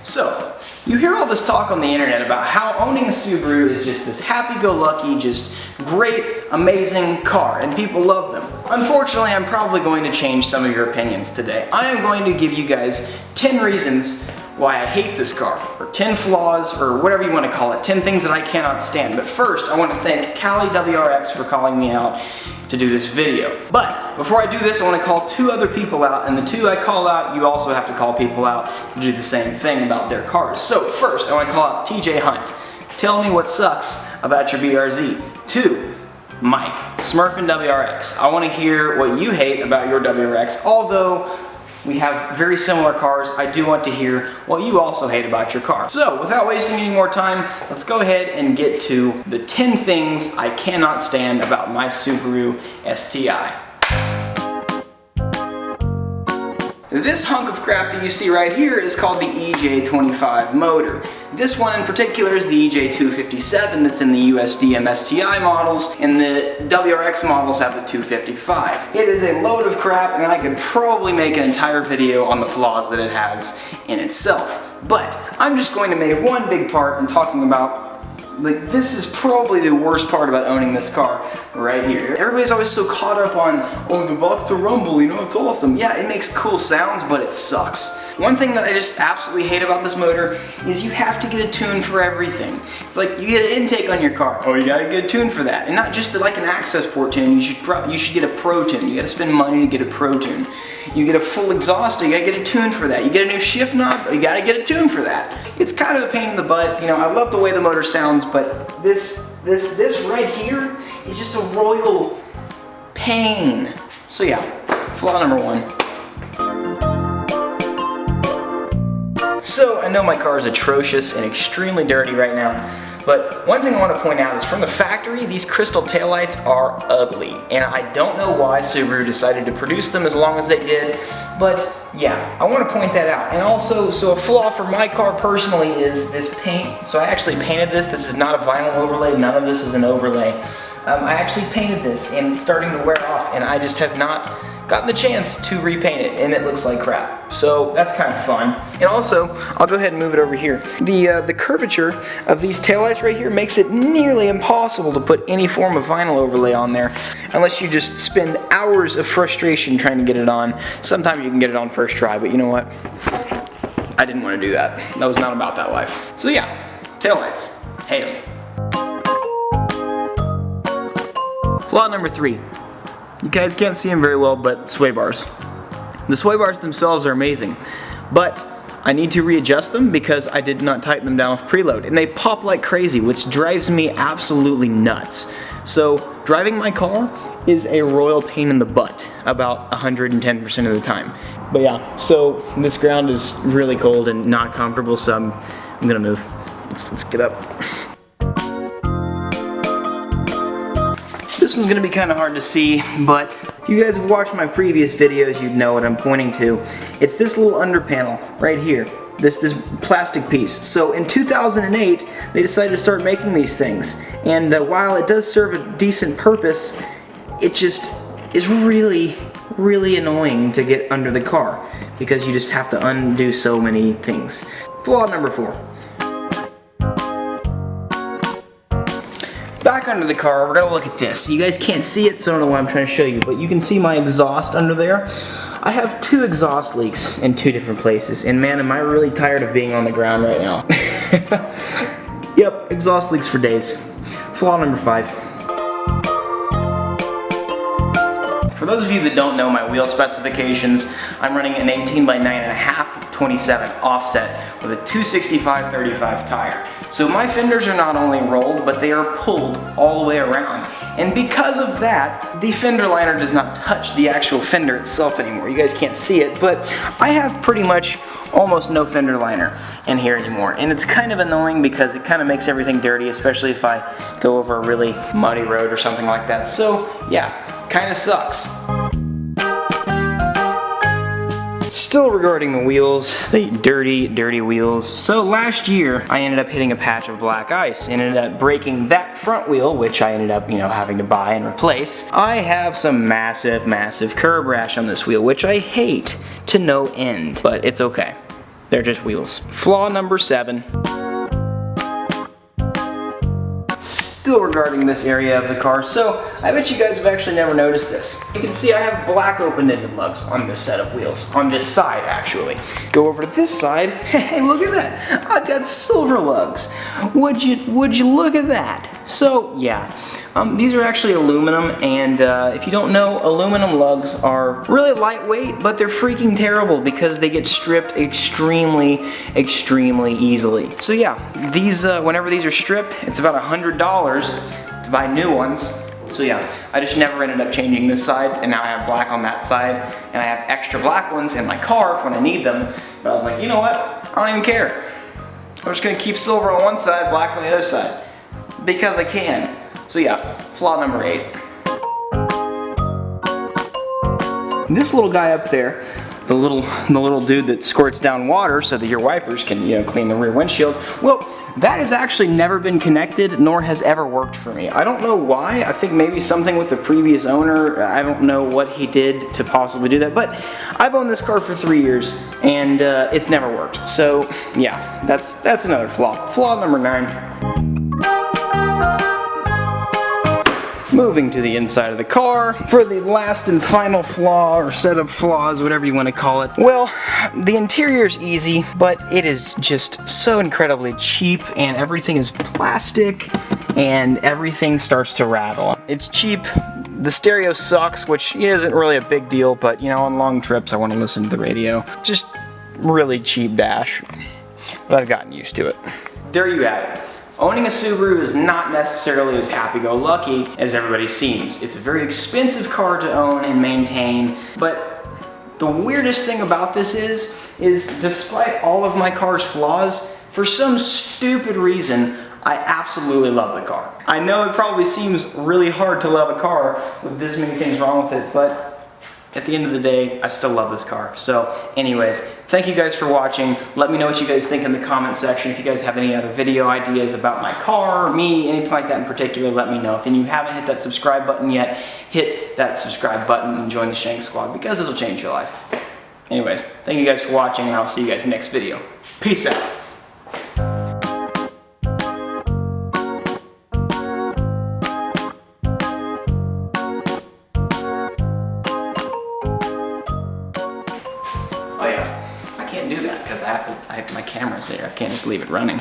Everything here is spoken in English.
So, you hear all this talk on the internet about how owning a Subaru is just this happy-go-lucky, just great, amazing car, and people love them. Unfortunately, I'm probably going to change some of your opinions today. I am going to give you guys 10 reasons why I hate this car, or 10 flaws, or whatever you want to call it, 10 things that I cannot stand. But first, I want to thank Cali WRX for calling me out to do this video. But before I do this, I want to call 2 other people out, and the 2 I call out, you also have to call people out to do the same thing about their cars. So first, I want to call out TJ Hunt. Tell me what sucks about your BRZ. 2, Mike, Smurfin WRX. I want to hear what you hate about your WRX, although we have very similar cars. I do want to hear what you also hate about your car. So, without wasting any more time, let's go ahead and get to the 10 things I cannot stand about my Subaru STI. This hunk of crap that you see right here is called the EJ25 motor. This one in particular is the EJ257 that's in the USDM STI models, and the WRX models have the 255. It is a load of crap, and I could probably make an entire video on the flaws that it has in itself. But I'm just going to make one big part in talking about, like, this is probably the worst part about owning this car right here. Everybody's always so caught up on, oh, the box to rumble, you know, it's awesome. Yeah, it makes cool sounds, but it sucks. One thing that I just absolutely hate about this motor is you have to get a tune for everything. It's like you get an intake on your car, oh, you gotta get a tune for that. And not just like an access port tune, you should get a pro tune. You gotta spend money to get a pro tune. You get a full exhaust, you gotta get a tune for that. You get a new shift knob, you gotta get a tune for that. It's kind of a pain in the butt. You know, I love the way the motor sounds, but this right here is just a royal pain. So yeah, flaw number 1. So I know my car is atrocious and extremely dirty right now, but one thing I want to point out is from the factory, these crystal taillights are ugly, and I don't know why Subaru decided to produce them as long as they did, but yeah, I want to point that out. And also, so a flaw for my car personally is this paint. So I actually painted this. This is not a vinyl overlay. None of this is an overlay. I actually painted this, and it's starting to wear off, and I just have not gotten the chance to repaint it, and it looks like crap. So that's kind of fun. And also, I'll go ahead and move it over here. The curvature of these taillights right here makes it nearly impossible to put any form of vinyl overlay on there unless you just spend hours of frustration trying to get it on. Sometimes you can get it on first try, but you know what? I didn't want to do that. That was not about that life. So yeah, taillights. Hate them. Flaw number 3. You guys can't see them very well, but sway bars. The sway bars themselves are amazing, but I need to readjust them because I did not tighten them down with preload, and they pop like crazy, which drives me absolutely nuts. So driving my car is a royal pain in the butt about 110% of the time. But yeah, so this ground is really cold and not comfortable, so I'm gonna move. Let's get up. This one's gonna be kind of hard to see, but if you guys have watched my previous videos, you'd know what I'm pointing to. It's this little under panel right here, this plastic piece. So in 2008, they decided to start making these things, and while it does serve a decent purpose, it just is really, really annoying to get under the car because you just have to undo so many things. Flaw number 4. Back under the car, we're gonna look at this. You guys can't see it, so I don't know what I'm trying to show you, but you can see my exhaust under there. I have 2 exhaust leaks in 2 different places, and man, am I really tired of being on the ground right now. Yep, exhaust leaks for days. Flaw number 5. For those of you that don't know my wheel specifications, I'm running an 18 by 9.5 27 offset with a 265/35 tire. So my fenders are not only rolled, but they are pulled all the way around. And because of that, the fender liner does not touch the actual fender itself anymore. You guys can't see it, but I have pretty much almost no fender liner in here anymore. And it's kind of annoying because it kind of makes everything dirty, especially if I go over a really muddy road or something like that. So yeah, kind of sucks. Still regarding the wheels, the dirty, dirty wheels. So last year, I ended up hitting a patch of black ice and ended up breaking that front wheel, which I ended up, having to buy and replace. I have some massive, massive curb rash on this wheel, which I hate to no end, but it's okay. They're just wheels. Flaw number 7. Still regarding this area of the car, so I bet you guys have actually never noticed this. You can see I have black open-ended lugs on this set of wheels, on this side actually. Go over to this side, hey, look at that, I've got silver lugs. Would you look at that? So yeah, these are actually aluminum, and if you don't know, aluminum lugs are really lightweight, but they're freaking terrible because they get stripped extremely easily. So yeah, these whenever these are stripped, it's about $100 to buy new ones. So yeah, I just never ended up changing this side, and now I have black on that side, and I have extra black ones in my car when I need them. But I was like, you know what? I don't even care. I'm just gonna keep silver on one side, black on the other side, because I can. So yeah, flaw number 8. This little guy up there, the little dude that squirts down water so that your wipers can, you know, clean the rear windshield. Well, that has actually never been connected, nor has ever worked for me. I don't know why. I think maybe something with the previous owner. I don't know what he did to possibly do that, but I've owned this car for 3 years, and it's never worked. So yeah, that's another flaw. Flaw number 9. Moving to the inside of the car for the last and final flaw, or set of flaws, whatever you want to call it. Well, the interior is easy, but it is just so incredibly cheap, and everything is plastic, and everything starts to rattle. It's cheap. The stereo sucks, which isn't really a big deal, but you know, on long trips I want to listen to the radio. Just really cheap dash, but I've gotten used to it. There you have it. Owning a Subaru is not necessarily as happy-go-lucky as everybody seems. It's a very expensive car to own and maintain, but the weirdest thing about this is despite all of my car's flaws, for some stupid reason, I absolutely love the car. I know it probably seems really hard to love a car with this many things wrong with it, but at the end of the day, I still love this car. So anyways, thank you guys for watching. Let me know what you guys think in the comment section. If you guys have any other video ideas about my car, me, anything like that in particular, let me know. If you haven't hit that subscribe button yet, hit that subscribe button and join the Shanks Squad, because it'll change your life. Anyways, thank you guys for watching, and I'll see you guys next video. Peace out. Oh yeah, I can't do that because my camera's there. I can't just leave it running.